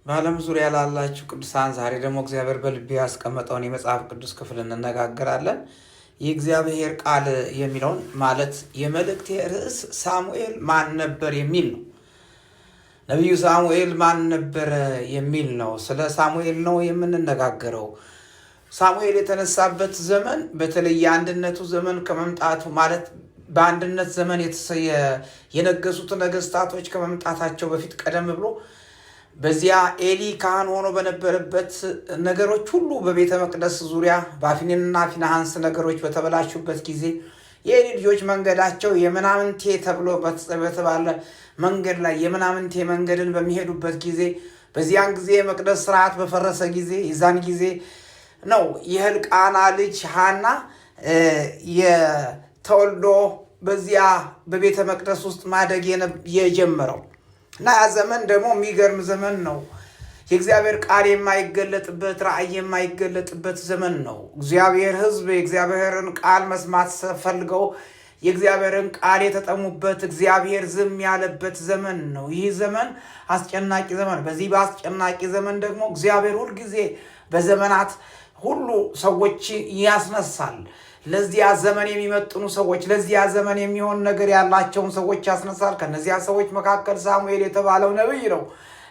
በዓለም ዙሪያ ላላችሁ ቅዱሳን ዛሬ ደግሞ እግዚአብሔር በልቤ ያስቀመጠውን የመጽሐፍ ቅዱስ ክፍል እንነጋገራለን። የእግዚአብሔር ቃል የሚለውን ማለት የመልእክቴ ርዕስ ሳሙኤል ማን ነበር የሚል ነው። ነቢዩ ሳሙኤል ማን ነበር የሚል ነው። ስለ ሳሙኤል ነው የምንነጋገረው። ሳሙኤል የተነሳበት ዘመን በተለይ የአንድነቱ ዘመን ከመምጣቱ ማለት በአንድነት ዘመን የነገሱት ነገስታቶች ከመምጣታቸው በፊት ቀደም ብሎ በዚያ ኤሊ ካህን ሆኖ በነበረበት ነገሮች ሁሉ በቤተ መቅደስ ዙሪያ በአፍኒንና ፊንሐስ ነገሮች በተበላሹበት ጊዜ የኤሊ ልጆች መንገዳቸው የምናምንቴ ተብሎ በተባለ መንገድ ላይ የምናምንቴ መንገድን በሚሄዱበት ጊዜ በዚያን ጊዜ የመቅደስ ስርዓት በፈረሰ ጊዜ የዛን ጊዜ ነው የሕልቃና ልጅ ሐና የተወልዶ በዚያ በቤተ መቅደስ ውስጥ ማደግ የጀመረው እና ያ ዘመን ደግሞ የሚገርም ዘመን ነው። የእግዚአብሔር ቃል የማይገለጥበት ራእይ የማይገለጥበት ዘመን ነው። እግዚአብሔር ሕዝብ የእግዚአብሔርን ቃል መስማት ፈልገው የእግዚአብሔርን ቃል የተጠሙበት እግዚአብሔር ዝም ያለበት ዘመን ነው። ይህ ዘመን አስጨናቂ ዘመን። በዚህ በአስጨናቂ ዘመን ደግሞ እግዚአብሔር ሁልጊዜ በዘመናት ሁሉ ሰዎች ያስነሳል። ለዚያ ዘመን የሚመጥኑ ሰዎች፣ ለዚያ ዘመን የሚሆን ነገር ያላቸውን ሰዎች ያስነሳል። ከነዚያ ሰዎች መካከል ሳሙኤል የተባለው ነብይ ነው።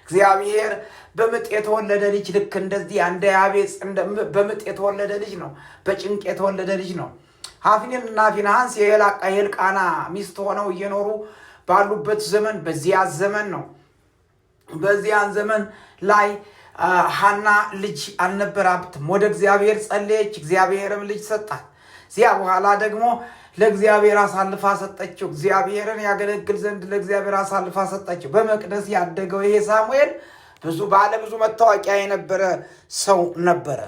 እግዚአብሔር በምጥ የተወለደ ልጅ ልክ እንደዚህ እንደ ያቤጽ በምጥ የተወለደ ልጅ ነው። በጭንቅ የተወለደ ልጅ ነው። አፍኒንና ፊንሐስ የሕልቃና ሚስት ሆነው እየኖሩ ባሉበት ዘመን በዚያ ዘመን ነው። በዚያን ዘመን ላይ ሐና ልጅ አልነበራትም። ወደ እግዚአብሔር ጸለየች፣ እግዚአብሔርም ልጅ ሰጣት። እዚያ በኋላ ደግሞ ለእግዚአብሔር አሳልፋ ሰጠችው። እግዚአብሔርን ያገለግል ዘንድ ለእግዚአብሔር አሳልፋ ሰጠችው። በመቅደስ ያደገው ይሄ ሳሙኤል ባለ ብዙ መታወቂያ የነበረ ሰው ነበረ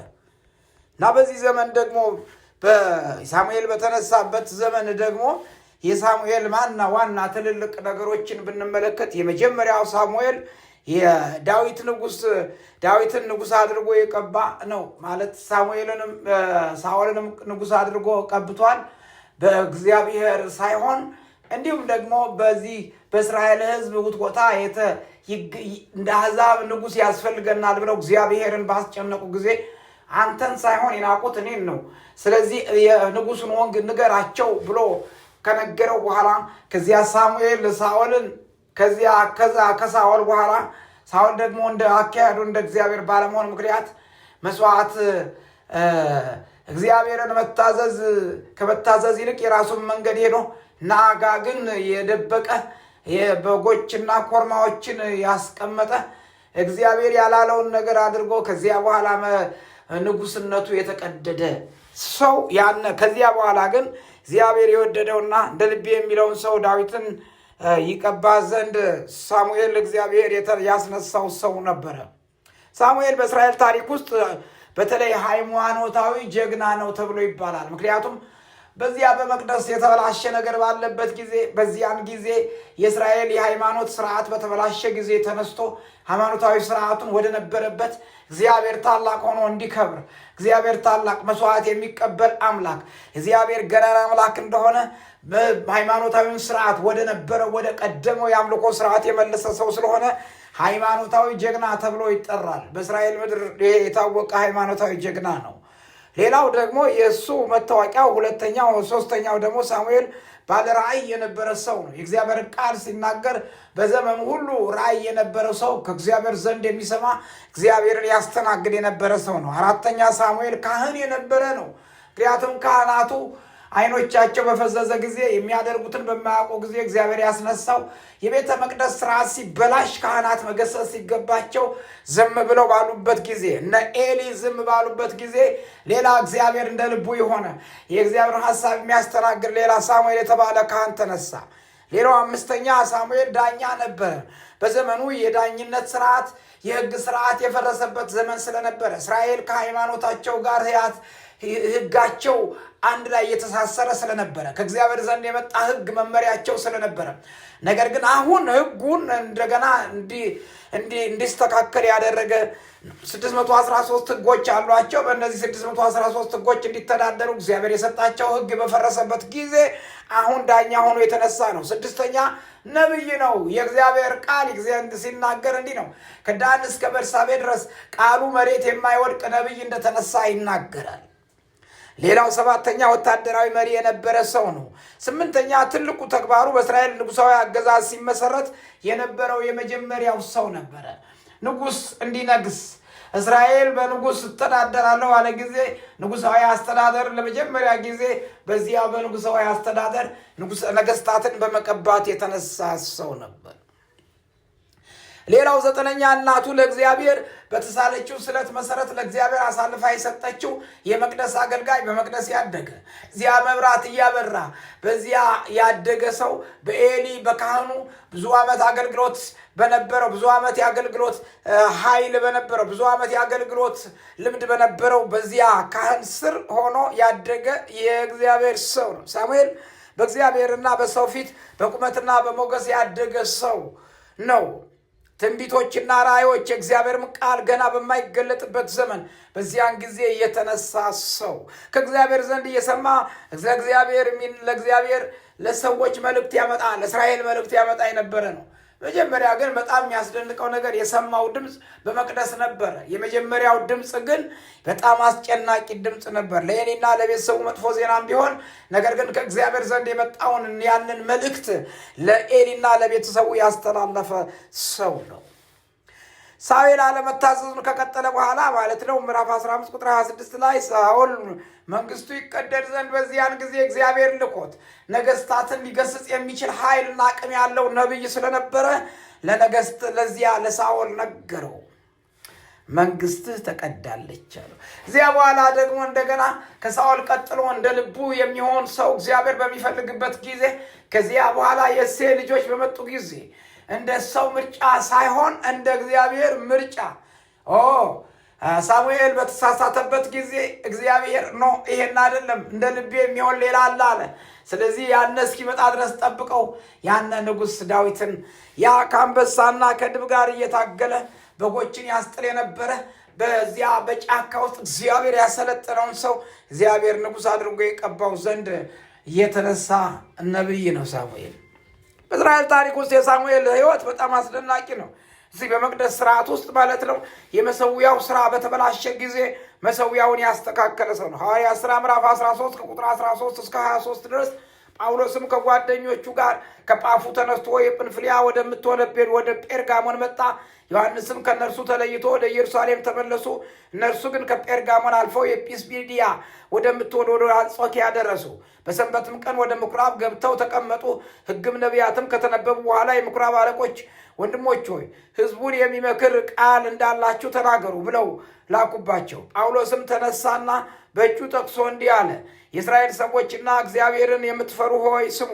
እና በዚህ ዘመን ደግሞ ሳሙኤል በተነሳበት ዘመን ደግሞ የሳሙኤል ዋና ትልልቅ ነገሮችን ብንመለከት የመጀመሪያው ሳሙኤል ዳዊትን ንጉሥ አድርጎ የቀባ ነው። ማለት ሳኦልንም ንጉሥ አድርጎ ቀብቷል በእግዚአብሔር ሳይሆን። እንዲሁም ደግሞ በዚህ በእስራኤል ሕዝብ ውትወታ እንደ አሕዛብ ንጉሥ ያስፈልገናል ብለው እግዚአብሔርን ባስጨነቁ ጊዜ አንተን ሳይሆን የናቁት እኔን ነው፣ ስለዚህ የንጉሱን ወንግ ንገራቸው ብሎ ከነገረው በኋላ ከዚያ ሳሙኤል ሳኦልን ከሳኦል በኋላ ሳኦል ደግሞ እንደ አካሄዱ እንደ እግዚአብሔር ባለመሆን ምክንያት መስዋዕት እግዚአብሔርን ከመታዘዝ ይልቅ የራሱን መንገድ ሄዶ ናጋግን የደበቀ የበጎችና ኮርማዎችን ያስቀመጠ እግዚአብሔር ያላለውን ነገር አድርጎ ከዚያ በኋላ ንጉስነቱ የተቀደደ ሰው ከዚያ በኋላ ግን እግዚአብሔር የወደደውና እንደ ልቤ የሚለውን ሰው ዳዊትን ይቀባ ዘንድ ሳሙኤል እግዚአብሔር ያስነሳው ሰው ነበረ። ሳሙኤል በእስራኤል ታሪክ ውስጥ በተለይ ሃይማኖታዊ ጀግና ነው ተብሎ ይባላል። ምክንያቱም በዚያ በመቅደስ የተበላሸ ነገር ባለበት ጊዜ በዚያን ጊዜ የእስራኤል የሃይማኖት ስርዓት በተበላሸ ጊዜ ተነስቶ ሃይማኖታዊ ስርዓቱን ወደ ነበረበት እግዚአብሔር ታላቅ ሆኖ እንዲከብር እግዚአብሔር ታላቅ መስዋዕት የሚቀበል አምላክ እግዚአብሔር ገናና አምላክ እንደሆነ ሃይማኖታዊውን ስርዓት ወደ ነበረው ወደ ቀደመው የአምልኮ ስርዓት የመለሰ ሰው ስለሆነ ሃይማኖታዊ ጀግና ተብሎ ይጠራል። በእስራኤል ምድር የታወቀ ሃይማኖታዊ ጀግና ነው። ሌላው ደግሞ የእሱ መታወቂያው ሶስተኛው ደግሞ ሳሙኤል ባለ ራእይ የነበረ ሰው ነው። የእግዚአብሔር ቃል ሲናገር በዘመኑ ሁሉ ራእይ የነበረ ሰው፣ ከእግዚአብሔር ዘንድ የሚሰማ እግዚአብሔርን ያስተናግድ የነበረ ሰው ነው። አራተኛ ሳሙኤል ካህን የነበረ ነው። ምክንያቱም ካህናቱ አይኖቻቸው በፈዘዘ ጊዜ የሚያደርጉትን በማያውቁ ጊዜ እግዚአብሔር ያስነሳው የቤተ መቅደስ ስርዓት ሲበላሽ ካህናት መገሰጽ ሲገባቸው ዝም ብለው ባሉበት ጊዜ እነ ኤሊ ዝም ባሉበት ጊዜ ሌላ እግዚአብሔር እንደ ልቡ የሆነ የእግዚአብሔር ሐሳብ የሚያስተናግድ ሌላ ሳሙኤል የተባለ ካህን ተነሳ። ሌላው አምስተኛ ሳሙኤል ዳኛ ነበረ። በዘመኑ የዳኝነት ስርዓት የሕግ ስርዓት የፈረሰበት ዘመን ስለነበረ እስራኤል ከሃይማኖታቸው ጋር ሕጋቸው አንድ ላይ የተሳሰረ ስለነበረ ከእግዚአብሔር ዘንድ የመጣ ሕግ መመሪያቸው ስለነበረ ነገር ግን አሁን ሕጉን እንደገና እንዲስተካከል ያደረገ 613 ሕጎች አሏቸው። በእነዚህ 613 ሕጎች እንዲተዳደሩ እግዚአብሔር የሰጣቸው ሕግ በፈረሰበት ጊዜ አሁን ዳኛ ሆኖ የተነሳ ነው። ስድስተኛ ነብይ ነው። የእግዚአብሔር ቃል ሲናገር እንዲህ ነው። ከዳን እስከ ቤርሳቤ ድረስ ቃሉ መሬት የማይወድቅ ነብይ እንደተነሳ ይናገራል። ሌላው ሰባተኛ ወታደራዊ መሪ የነበረ ሰው ነው። ስምንተኛ ትልቁ ተግባሩ በእስራኤል ንጉሳዊ አገዛዝ ሲመሰረት የነበረው የመጀመሪያው ሰው ነበረ። ንጉስ እንዲነግስ እስራኤል በንጉስ እተዳደራለሁ አለ ጊዜ ንጉሳዊ አስተዳደር ለመጀመሪያ ጊዜ በዚያ በንጉሳዊ አስተዳደር ነገስታትን በመቀባት የተነሳ ሰው ነበር። ሌላው ዘጠነኛ እናቱ ለእግዚአብሔር በተሳለችው ስለት መሰረት ለእግዚአብሔር አሳልፋ የሰጠችው የመቅደስ አገልጋይ በመቅደስ ያደገ እዚያ መብራት እያበራ በዚያ ያደገ ሰው በኤሊ በካህኑ ብዙ ዓመት አገልግሎት በነበረው ብዙ ዓመት የአገልግሎት ኃይል በነበረው ብዙ ዓመት የአገልግሎት ልምድ በነበረው በዚያ ካህን ስር ሆኖ ያደገ የእግዚአብሔር ሰው ነው። ሳሙኤል በእግዚአብሔርና በሰው ፊት በቁመትና በሞገስ ያደገ ሰው ነው። ትንቢቶችና ራእዮች የእግዚአብሔርም ቃል ገና በማይገለጥበት ዘመን በዚያን ጊዜ የተነሳ ሰው ከእግዚአብሔር ዘንድ እየሰማ ለእግዚአብሔር ለሰዎች መልእክት ያመጣ ለእስራኤል መልእክት ያመጣ የነበረ ነው። መጀመሪያ ግን በጣም የሚያስደንቀው ነገር የሰማው ድምፅ በመቅደስ ነበረ። የመጀመሪያው ድምፅ ግን በጣም አስጨናቂ ድምፅ ነበር። ለኤሊና ለቤተሰቡ መጥፎ ዜናም ቢሆን ነገር ግን ከእግዚአብሔር ዘንድ የመጣውን ያንን መልእክት ለኤሊና ለቤተሰቡ ያስተላለፈ ሰው ነው። ሳኦል አለመታዘዙን ከቀጠለ በኋላ ማለት ነው ምዕራፍ 15 ቁጥር 26 ላይ ሳኦል መንግስቱ ይቀደድ ዘንድ በዚያን ጊዜ እግዚአብሔር ልኮት ነገስታትን ሊገስጽ የሚችል ኃይልና አቅም ያለው ነብይ ስለነበረ ለዚያ ለሳኦል ነገረው። መንግስትህ ተቀዳለች አለው። እዚያ በኋላ ደግሞ እንደገና ከሳኦል ቀጥሎ እንደ ልቡ የሚሆን ሰው እግዚአብሔር በሚፈልግበት ጊዜ ከዚያ በኋላ የእሴይ ልጆች በመጡ ጊዜ እንደ ሰው ምርጫ ሳይሆን እንደ እግዚአብሔር ምርጫ ሳሙኤል በተሳሳተበት ጊዜ እግዚአብሔር ነው ይሄን አይደለም እንደ ልቤ የሚሆን ሌላ አለ። ስለዚህ ያነ እስኪመጣ ድረስ ጠብቀው ያነ ንጉስ ዳዊትን ያ ከአንበሳና ከድብ ጋር እየታገለ በጎችን ያስጥል የነበረ በዚያ በጫካ ውስጥ እግዚአብሔር ያሰለጠነውን ሰው እግዚአብሔር ንጉስ አድርጎ የቀባው ዘንድ የተነሳ ነብይ ነው ሳሙኤል። በእስራኤል ታሪክ ውስጥ የሳሙኤል ሕይወት በጣም አስደናቂ ነው። እዚህ በመቅደስ ስርዓት ውስጥ ማለት ነው የመሰዊያው ስራ በተበላሸ ጊዜ መሰዊያውን ያስተካከለ ሰው ነው። ሐዋርያት ሥራ ምዕራፍ 13 ከቁጥር 13 እስከ 23 ድረስ ጳውሎስም ከጓደኞቹ ጋር ከጳፉ ተነስቶ የጵንፍልያ ወደምትሆን ወደ ጴርጋሞን መጣ። ዮሐንስም ከእነርሱ ተለይቶ ወደ ኢየሩሳሌም ተመለሱ። እነርሱ ግን ከጴርጋሞን አልፈው የጲስቢድያ ወደምትሆን ወደ አንጾኪያ ደረሱ። በሰንበትም ቀን ወደ ምኩራብ ገብተው ተቀመጡ። ሕግም ነቢያትም ከተነበቡ በኋላ የምኩራብ አለቆች ወንድሞች ሆይ ሕዝቡን የሚመክር ቃል እንዳላችሁ ተናገሩ ብለው ላኩባቸው። ጳውሎስም ተነሳና በእጁ ጠቅሶ እንዲህ አለ። የእስራኤል ሰዎችና እግዚአብሔርን የምትፈሩ ሆይ ስሙ።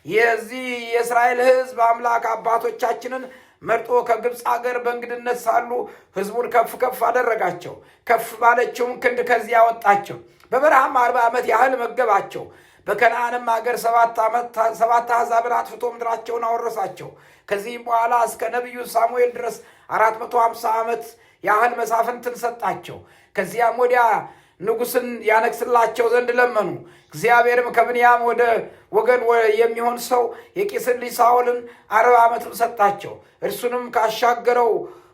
የዚህ የእስራኤል ሕዝብ አምላክ አባቶቻችንን መርጦ ከግብፅ አገር በእንግድነት ሳሉ ሕዝቡን ከፍ ከፍ አደረጋቸው። ከፍ ባለችውም ክንድ ከዚያ አወጣቸው። በበረሃም 40 ዓመት ያህል መገባቸው። በከነዓንም አገር 7 አሕዛብን አጥፍቶ ምድራቸውን አወረሳቸው። ከዚህም በኋላ እስከ ነቢዩ ሳሙኤል ድረስ 450 ዓመት ያህል መሳፍንትን ሰጣቸው። ከዚያም ወዲያ ንጉሥን ያነግስላቸው ዘንድ ለመኑ። እግዚአብሔርም ከብንያም ወገን የሚሆን ሰው የቂስን ልጅ ሳኦልን 40 ዓመትም ሰጣቸው። እርሱንም ካሻገረው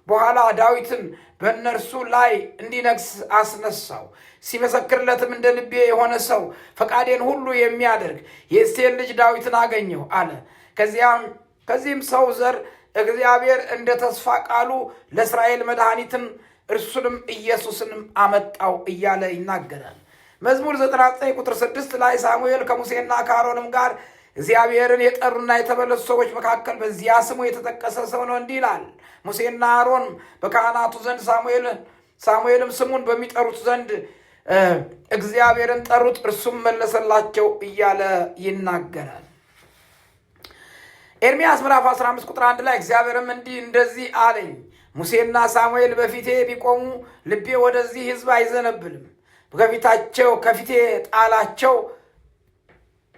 በኋላ ዳዊትን በእነርሱ ላይ እንዲነግስ አስነሳው። ሲመሰክርለትም እንደ ልቤ የሆነ ሰው ፈቃዴን ሁሉ የሚያደርግ የእሴይን ልጅ ዳዊትን አገኘው አለ። ከዚህም ሰው ዘር እግዚአብሔር እንደ ተስፋ ቃሉ ለእስራኤል መድኃኒትን እርሱንም ኢየሱስንም አመጣው እያለ ይናገራል። መዝሙር 99 ቁጥር 6 ላይ ሳሙኤል ከሙሴና ከአሮንም ጋር እግዚአብሔርን የጠሩና የተመለሱ ሰዎች መካከል በዚያ ስሙ የተጠቀሰ ሰው ነው። እንዲህ ይላል። ሙሴና አሮን በካህናቱ ዘንድ ሳሙኤልም ስሙን በሚጠሩት ዘንድ እግዚአብሔርን ጠሩት፣ እርሱም መለሰላቸው እያለ ይናገራል። ኤርምያስ ምዕራፍ 15 ቁጥር 1 ላይ እግዚአብሔርም እንደዚህ አለኝ፣ ሙሴና ሳሙኤል በፊቴ ቢቆሙ ልቤ ወደዚህ ሕዝብ አይዘነብልም፣ ከፊቴ ጣላቸው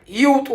ይውጡ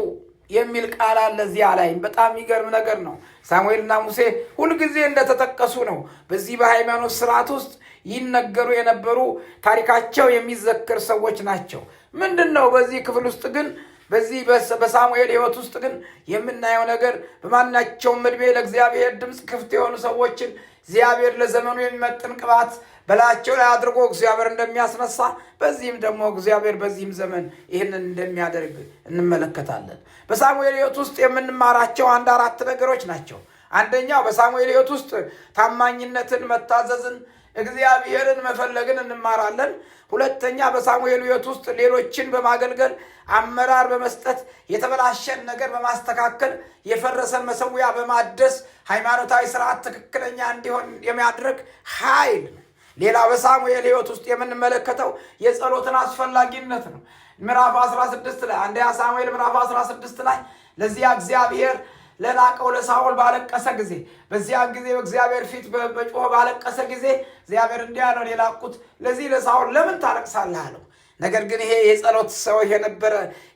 የሚል ቃል አለ እዚያ ላይ። በጣም የሚገርም ነገር ነው። ሳሙኤልና ሙሴ ሁልጊዜ እንደተጠቀሱ ነው በዚህ በሃይማኖት ስርዓት ውስጥ ይነገሩ የነበሩ ታሪካቸው የሚዘከር ሰዎች ናቸው። ምንድነው በዚህ ክፍል ውስጥ ግን በዚህ በሳሙኤል ሕይወት ውስጥ ግን የምናየው ነገር በማናቸውም ዕድሜ ለእግዚአብሔር ድምፅ ክፍት የሆኑ ሰዎችን እግዚአብሔር ለዘመኑ የሚመጥን ቅባት በላያቸው ላይ አድርጎ እግዚአብሔር እንደሚያስነሳ በዚህም ደግሞ እግዚአብሔር በዚህም ዘመን ይህንን እንደሚያደርግ እንመለከታለን። በሳሙኤል ሕይወት ውስጥ የምንማራቸው 4 ነገሮች ናቸው። አንደኛው በሳሙኤል ሕይወት ውስጥ ታማኝነትን፣ መታዘዝን፣ እግዚአብሔርን መፈለግን እንማራለን። ሁለተኛ በሳሙኤል ሕይወት ውስጥ ሌሎችን በማገልገል አመራር በመስጠት የተበላሸን ነገር በማስተካከል የፈረሰን መሰዊያ በማደስ ሃይማኖታዊ ስርዓት ትክክለኛ እንዲሆን የሚያደርግ ኃይል ነው። ሌላ በሳሙኤል ሕይወት ውስጥ የምንመለከተው የጸሎትን አስፈላጊነት ነው። ምዕራፍ 16 ላይ አንደኛ ሳሙኤል ምዕራፍ 16 ላይ ለዚያ እግዚአብሔር ለናቀው ለሳኦል ባለቀሰ ጊዜ በዚያ ጊዜ በእግዚአብሔር ፊት በጮህ ባለቀሰ ጊዜ እግዚአብሔር እንዲህ አለው የላኩት ለዚህ ለሳኦል ለምን ታለቅሳለህ አለው። ነገር ግን ይሄ የጸሎት ሰው የነበረ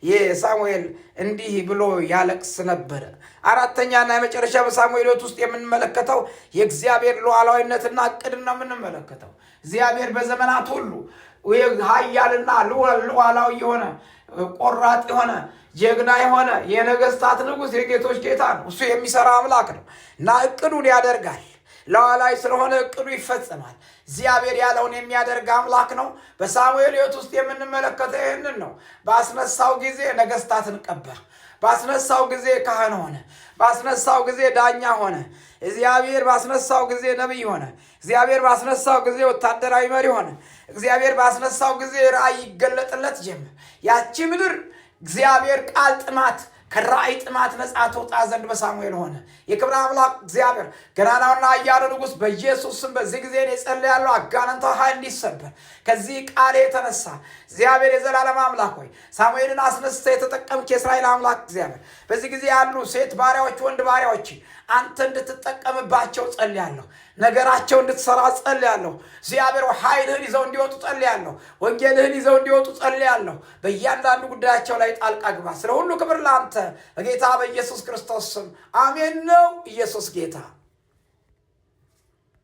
የሳሙኤል እንዲህ ብሎ ያለቅስ ነበረ። አራተኛና የመጨረሻ በሳሙኤል ሕይወት ውስጥ የምንመለከተው የእግዚአብሔር ሉዓላዊነትና ዕቅድ ነው የምንመለከተው። እግዚአብሔር በዘመናት ሁሉ ኃያልና ሉዓላዊ የሆነ ቆራጥ የሆነ ጀግና የሆነ የነገስታት ንጉሥ የጌቶች ጌታ ነው። እሱ የሚሰራ አምላክ ነው እና ዕቅዱን ያደርጋል። ሉዓላዊ ስለሆነ ዕቅዱ ይፈጸማል። እግዚአብሔር ያለውን የሚያደርግ አምላክ ነው። በሳሙኤል ሕይወት ውስጥ የምንመለከተው ይህንን ነው። ባስነሳው ጊዜ ነገስታትን ቀባ። ባስነሳው ጊዜ ካህን ሆነ። ባስነሳው ጊዜ ዳኛ ሆነ። እግዚአብሔር ባስነሳው ጊዜ ነቢይ ሆነ። እግዚአብሔር ባስነሳው ጊዜ ወታደራዊ መሪ ሆነ። እግዚአብሔር ባስነሳው ጊዜ ራእይ ይገለጥለት ጀመር። ያቺ ምድር እግዚአብሔር ቃል ጥማት ከራእይ ጥማት ነጻ ትወጣ ዘንድ በሳሙኤል ሆነ። የክብር አምላክ እግዚአብሔር ገናናውና ኃያሉ ንጉሥ በኢየሱስ ስም በዚህ ጊዜ እጸልያለሁ አጋንንታዊ ኃይል እንዲሰበር ከዚህ ቃል የተነሳ እግዚአብሔር የዘላለም አምላክ ሆይ ሳሙኤልን አስነስተህ የተጠቀምክ የእስራኤል አምላክ እግዚአብሔር በዚህ ጊዜ ያሉ ሴት ባሪያዎች፣ ወንድ ባሪያዎች አንተ እንድትጠቀምባቸው ጸልያለሁ። ነገራቸው እንድትሰራ ጸልያለሁ። እግዚአብሔር ኃይልህን ይዘው እንዲወጡ ጸልያለሁ። ወንጌልህን ይዘው እንዲወጡ ጸልያለሁ። በእያንዳንዱ ጉዳያቸው ላይ ጣልቃ ግባ። ስለ ሁሉ ክብር ለአንተ በጌታ በኢየሱስ ክርስቶስ ስም አሜን ነው። ኢየሱስ ጌታ